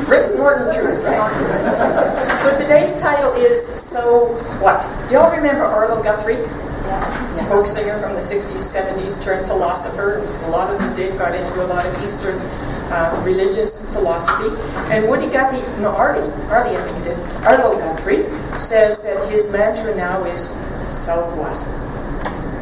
Rips Norton truth, right? So today's title is So What? Do y'all remember Arlo Guthrie? Yeah. Folk singer from the 60s, 70s, turned philosopher. A lot of them got into a lot of Eastern religions and philosophy. And Arlo Guthrie says that his mantra now is, so what?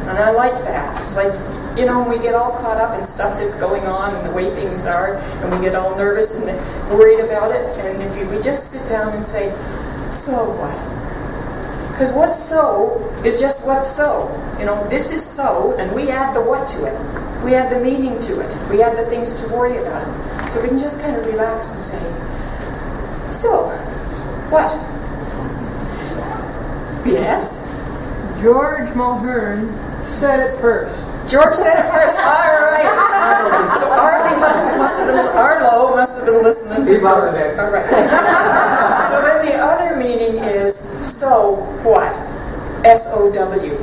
And I like that. It's like, when we get all caught up in stuff that's going on and the way things are, and we get all nervous and worried about it, and if we just sit down and say, so what? Because what's so is just what's so. This is so, and we add the what to it. We add the meaning to it. We add the things to worry about it. So we can just kind of relax and say, so, what? Yes? George Mulhern said it first. George said it first. All right. So Arlo must have been listening to George. All right. So then the other meaning is so what? S-O-W.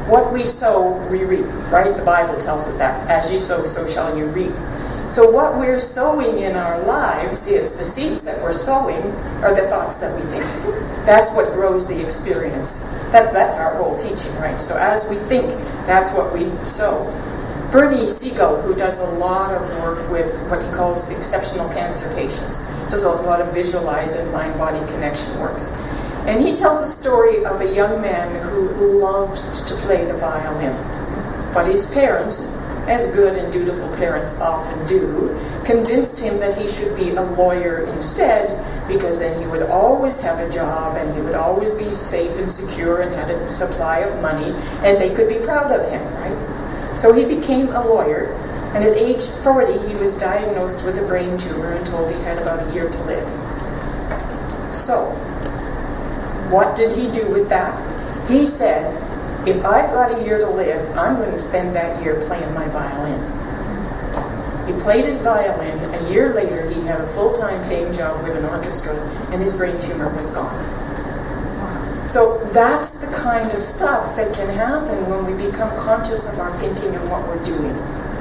What we sow, we reap. Right? The Bible tells us that. As you sow, so shall you reap. So what we're sowing in our lives is the seeds that we're sowing are the thoughts that we think. That's what grows the experience. That's our whole teaching, right? So as we think, that's what we sow. Bernie Siegel, who does a lot of work with what he calls exceptional cancer patients, does a lot of visualize and mind-body connection works. And he tells the story of a young man who loved to play the violin. But his parents, as good and dutiful parents often do, convinced him that he should be a lawyer instead, because then he would always have a job and he would always be safe and secure and had a supply of money, and they could be proud of him, right? So he became a lawyer, and at age 40 he was diagnosed with a brain tumor and told he had about a year to live. So, what did he do with that? He said, if I've got a year to live, I'm going to spend that year playing my violin. He played his violin. A year later, he had a full-time paying job with an orchestra, and his brain tumor was gone. So that's the kind of stuff that can happen when we become conscious of our thinking and what we're doing,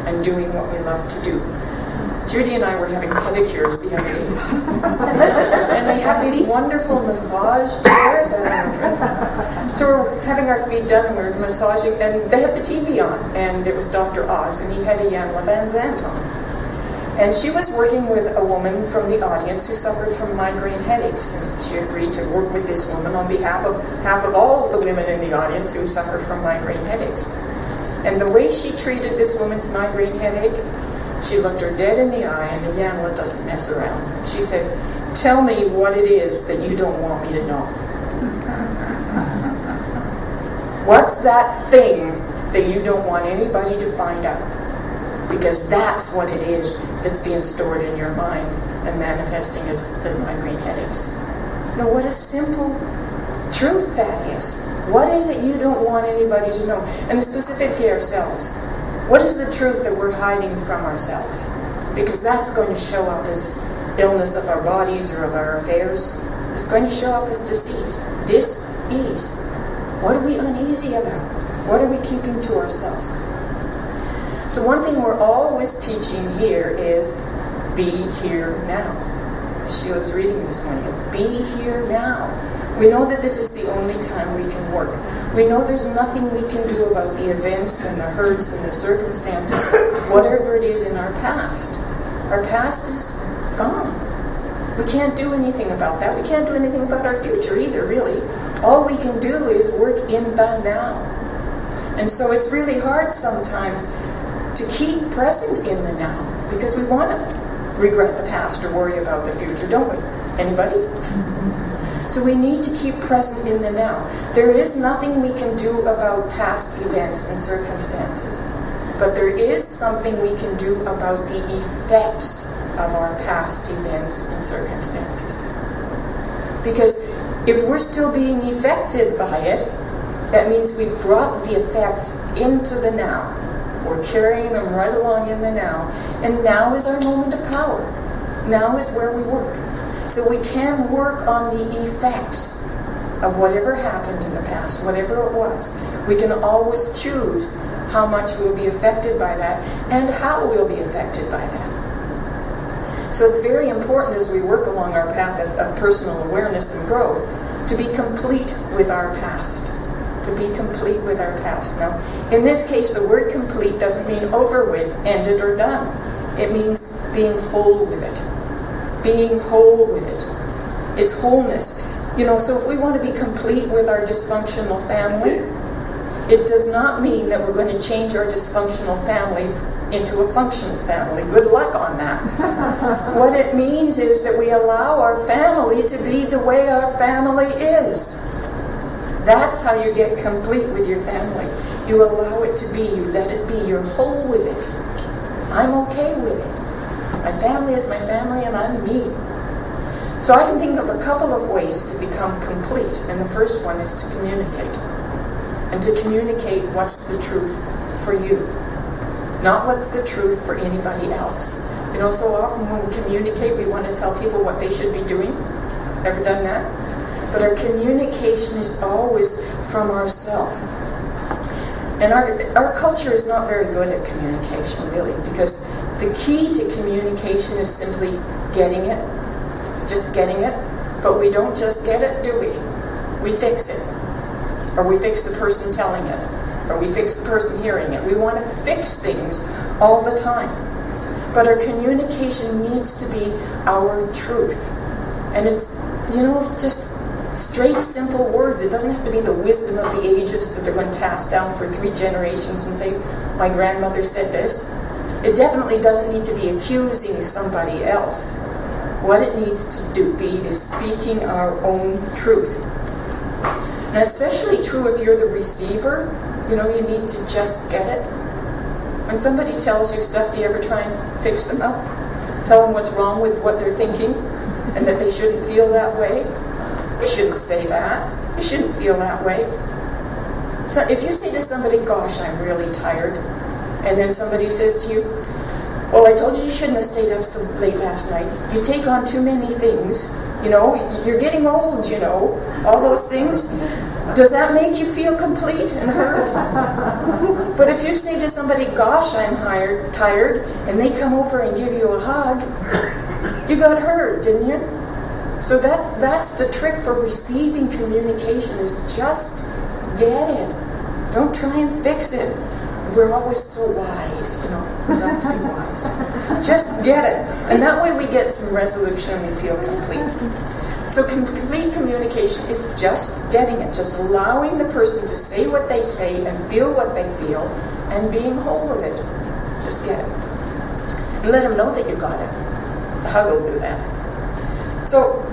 and doing what we love to do. Judy and I were having pedicures the other day. And they have these wonderful massage chairs. So we're having our feet done and we're massaging, and they had the TV on, and it was Dr. Oz, and he had a Yanela Van Zandt on. And she was working with a woman from the audience who suffered from migraine headaches. And she agreed to work with this woman on behalf of half of all of the women in the audience who suffered from migraine headaches. And the way she treated this woman's migraine headache, she looked her dead in the eye, and the Yanela doesn't mess around. She said, tell me what it is that you don't want me to know. What's that thing that you don't want anybody to find out? Because that's what it is that's being stored in your mind and manifesting as migraine headaches. Now, what a simple truth that is. What is it you don't want anybody to know? And specifically ourselves. What is the truth that we're hiding from ourselves? Because that's going to show up as illness of our bodies or of our affairs. It's going to show up as disease, dis-ease. What are we uneasy about? What are we keeping to ourselves? So one thing we're always teaching here is be here now. Sheila's reading this morning is be here now. We know that this is the only time we can work. We know there's nothing we can do about the events and the hurts and the circumstances, whatever it is in our past. Our past is gone. We can't do anything about that. We can't do anything about our future either, really. All we can do is work in the now. And so it's really hard sometimes to keep present in the now, because we want to regret the past or worry about the future, don't we? Anybody? So we need to keep present in the now. There is nothing we can do about past events and circumstances, but there is something we can do about the effects of our past events and circumstances. Because if we're still being affected by it, that means we've brought the effects into the now. We're carrying them right along in the now. And now is our moment of power. Now is where we work. So we can work on the effects of whatever happened in the past, whatever it was. We can always choose how much we'll be affected by that and how we'll be affected by that. So it's very important as we work along our path of personal awareness and growth to be complete with our past. To be complete with our past. Now, in this case, the word complete doesn't mean over with, ended, or done. It means being whole with it. Being whole with it. It's wholeness. So if we want to be complete with our dysfunctional family, it does not mean that we're going to change our dysfunctional family into a functional family. Good luck on that. What it means is that we allow our family to be the way our family is. That's how you get complete with your family. You allow it to be. You let it be. You're whole with it. I'm okay with it. My family is my family and I'm me. So I can think of a couple of ways to become complete. And the first one is to communicate. And to communicate what's the truth for you. Not what's the truth for anybody else. So often when we communicate, we want to tell people what they should be doing. Ever done that? But our communication is always from ourselves. And our culture is not very good at communication, really, because the key to communication is simply getting it. Just getting it. But we don't just get it, do we? We fix it. Or we fix the person telling it. Or we fix the person hearing it. We want to fix things all the time. But our communication needs to be our truth. And it's, just straight, simple words. It doesn't have to be the wisdom of the ages that they're going to pass down for 3 generations and say, my grandmother said this. It definitely doesn't need to be accusing somebody else. What it needs to be is speaking our own truth. And especially true if you're the receiver. You need to just get it. When somebody tells you stuff, do you ever try and fix them up? Tell them what's wrong with what they're thinking and that they shouldn't feel that way? You shouldn't say that. You shouldn't feel that way. So if you say to somebody, gosh, I'm really tired, and then somebody says to you, well, I told you shouldn't have stayed up so late last night. You take on too many things. You're getting old, all those things. Does that make you feel complete and heard? But if you say to somebody, gosh, I'm tired, and they come over and give you a hug, you got heard, didn't you? So that's the trick for receiving communication, is just get it. Don't try and fix it. We're always so wise, we love to be wise. Just get it. And that way we get some resolution and we feel complete. So complete communication is just getting it, just allowing the person to say what they say and feel what they feel and being whole with it. Just get it. And let them know that you got it. The hug will do that. So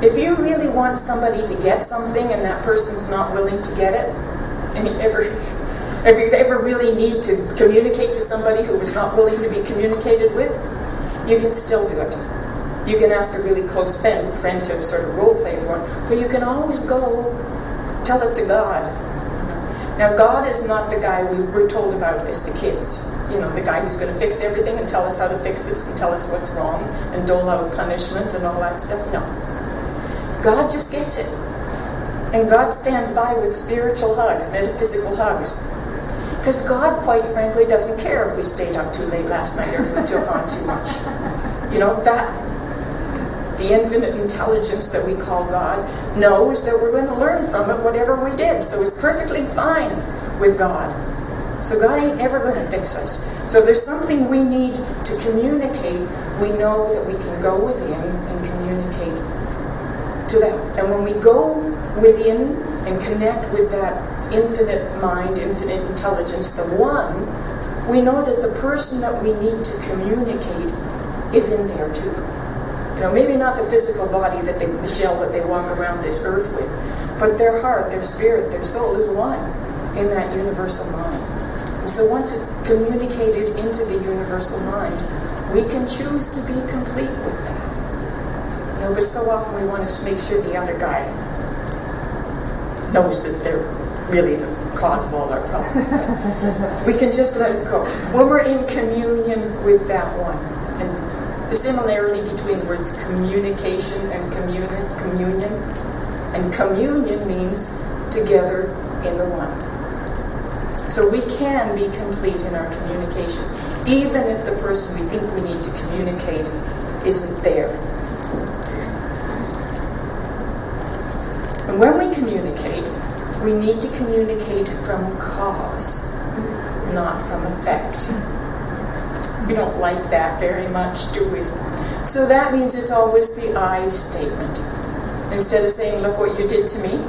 if you really want somebody to get something and that person's not willing to get it, and if you ever really need to communicate to somebody who is not willing to be communicated with, you can still do it. You can ask a really close friend to sort of role play if you want, but you can always go tell it to God. Now, God is not the guy we were told about as the kids. The guy who's going to fix everything and tell us how to fix this and tell us what's wrong and dole out punishment and all that stuff. No. God just gets it. And God stands by with spiritual hugs, metaphysical hugs. Because God, quite frankly, doesn't care if we stayed up too late last night or if we took on too much. The infinite intelligence that we call God knows that we're going to learn from it whatever we did. So it's perfectly fine with God. So God ain't ever going to fix us. So if there's something we need to communicate, we know that we can go within and communicate to that. And when we go within and connect with that infinite mind, infinite intelligence, the one, we know that the person that we need to communicate is in there too. Maybe not the physical body, the shell that they walk around this earth with, but their heart, their spirit, their soul is one in that universal mind. And so once it's communicated into the universal mind, we can choose to be complete with that. But so often we want to make sure the other guy knows that they're really the cause of all our problems. So we can just let it go. When we're in communion with that one, and the similarity between the words communication and communion, and communion means together in the one. So we can be complete in our communication. even if the person we think we need to communicate isn't there. And when we communicate, we need to communicate from cause, not from effect. We don't like that very much, do we? So that means it's always the I statement. Instead of saying, look what you did to me.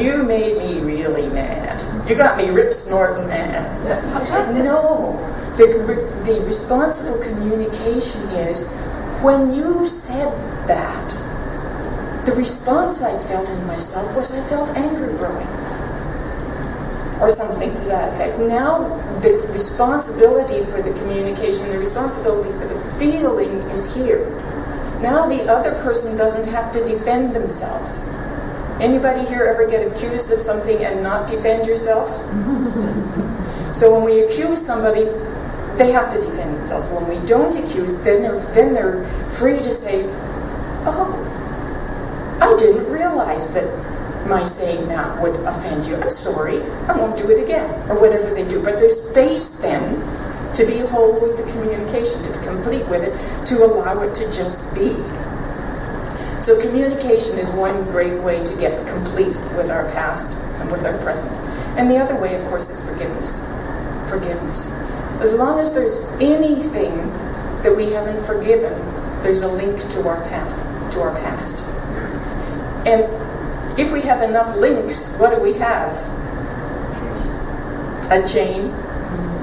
You made me really mad. You got me rip-snorting mad. No. The responsible communication is, when you said that, the response I felt in myself was I felt anger growing. Or something to that effect. Now, the responsibility for the communication, the responsibility for the feeling is here. Now the other person doesn't have to defend themselves. Anybody here ever get accused of something and not defend yourself? So when we accuse somebody, they have to defend themselves. When we don't accuse, then they're free to say, oh, I didn't realize that my saying that would offend you. I'm sorry, I won't do it again, or whatever they do. But there's space then to be whole with the communication, to be complete with it, to allow it to just be. So communication is one great way to get complete with our past and with our present. And the other way, of course, is forgiveness. Forgiveness. As long as there's anything that we haven't forgiven, there's a link to our path, to our past. And if we have enough links, what do we have? A chain.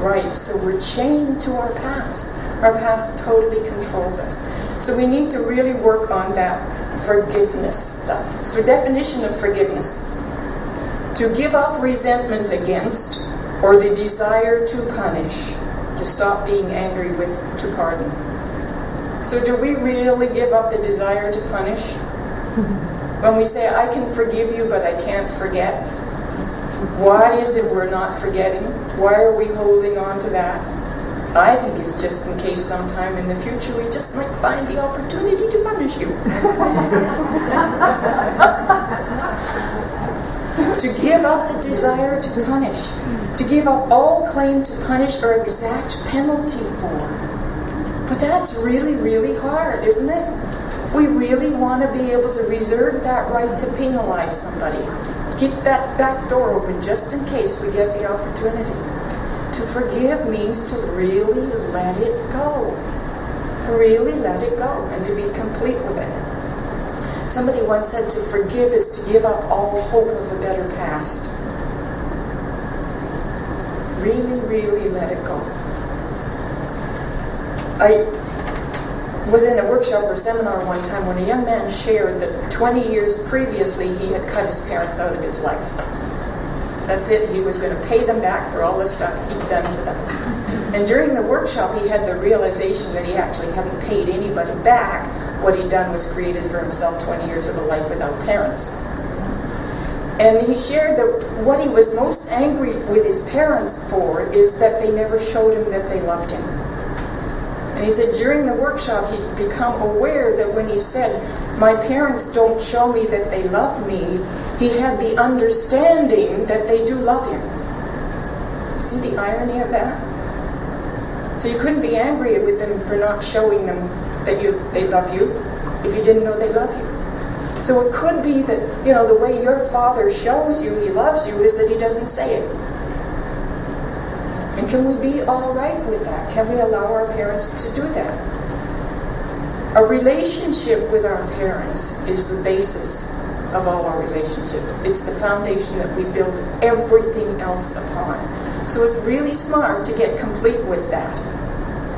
Right, so we're chained to our past. Our past totally controls us. So we need to really work on that forgiveness stuff. So definition of forgiveness. To give up resentment against, or the desire to punish. To stop being angry with, to pardon. So do we really give up the desire to punish? When we say, I can forgive you, but I can't forget. Why is it we're not forgetting? Why are we holding on to that? I think it's just in case sometime in the future we just might find the opportunity to punish you. To give up the desire to punish. To give up all claim to punish or exact penalty for. But that's really, really hard, isn't it? We really want to be able to reserve that right to penalize somebody. Keep that back door open just in case we get the opportunity. To forgive means to really let it go. To really let it go and to be complete with it. Somebody once said to forgive is to give up all hope of a better past. Really, really let it go. I was in a workshop or seminar one time when a young man shared that 20 years previously he had cut his parents out of his life. That's it. He was going to pay them back for all the stuff he'd done to them. And during the workshop he had the realization that he actually hadn't paid anybody back. What he'd done was created for himself 20 years of a life without parents. And he shared that what he was most angry with his parents for is that they never showed him that they loved him. And he said during the workshop he'd become aware that when he said, my parents don't show me that they love me, he had the understanding that they do love him. You see the irony of that? So you couldn't be angry with them for not showing them that they love you if you didn't know they love you. So it could be that, the way your father shows you he loves you is that he doesn't say it. And can we be all right with that? Can we allow our parents to do that? A relationship with our parents is the basis of all our relationships. It's the foundation that we build everything else upon. So it's really smart to get complete with that.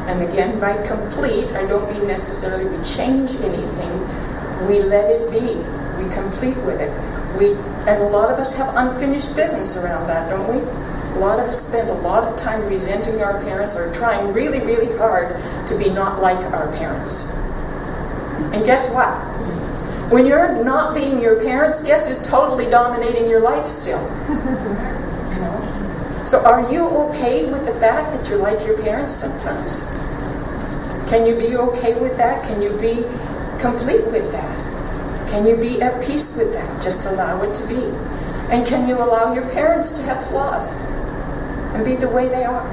And again, by complete, I don't mean necessarily we change anything. We let it be. We complete with it. And a lot of us have unfinished business around that, don't we? A lot of us spend a lot of time resenting our parents or trying really, really hard to be not like our parents. And guess what? When you're not being your parents, guess who's totally dominating your life still? So are you okay with the fact that you're like your parents sometimes? Can you be okay with that? Can you be complete with that? Can you be at peace with that? Just allow it to be. And can you allow your parents to have flaws and be the way they are?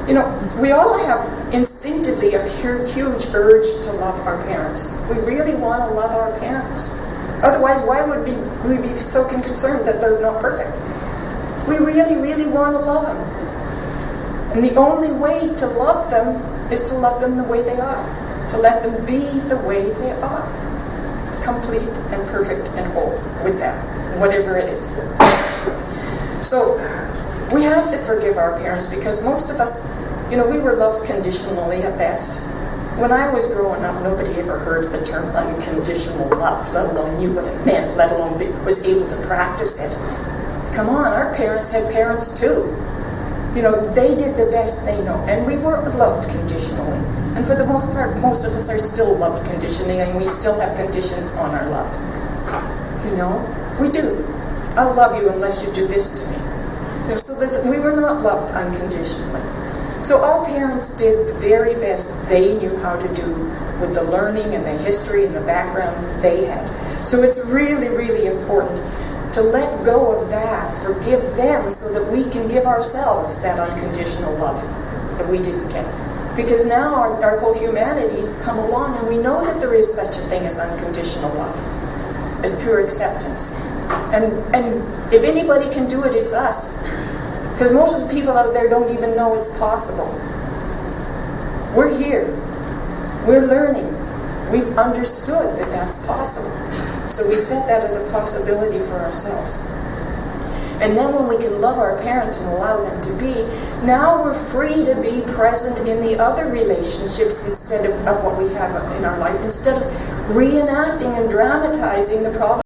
You know, we all have instinctively a huge urge to love our parents. We really want to love our parents. Otherwise, why would we be so concerned that they're not perfect? We really want to love them. And the only way to love them is to love them the way they are. To let them be the way they are. Complete and perfect and whole with them, whatever it is. So, we have to forgive our parents because most of us, you know, we were loved conditionally at best. When I was growing up, nobody ever heard the term unconditional love, let alone knew what it meant, let alone was able to practice it. Come on, our parents had parents too. You know, they did the best they know, and we weren't loved conditionally. And for the most part, most of us are still loved conditionally, and we still have conditions on our love. You know, we do. I'll love you unless you do this to me. You know, so we were not loved unconditionally. So our parents did the very best they knew how to do with the learning and the history and the background they had. So it's really important to let go of that, forgive them so that we can give ourselves that unconditional love that we didn't get. Because now our whole humanity's come along and we know that there is such a thing as unconditional love, as pure acceptance. And if anybody can do it, it's us. Because most of the people out there don't even know it's possible. We're here. We're learning. We've understood that that's possible. So we set that as a possibility for ourselves. And then when we can love our parents and allow them to be, now we're free to be present in the other relationships instead of what we have in our life, instead of reenacting and dramatizing the problem.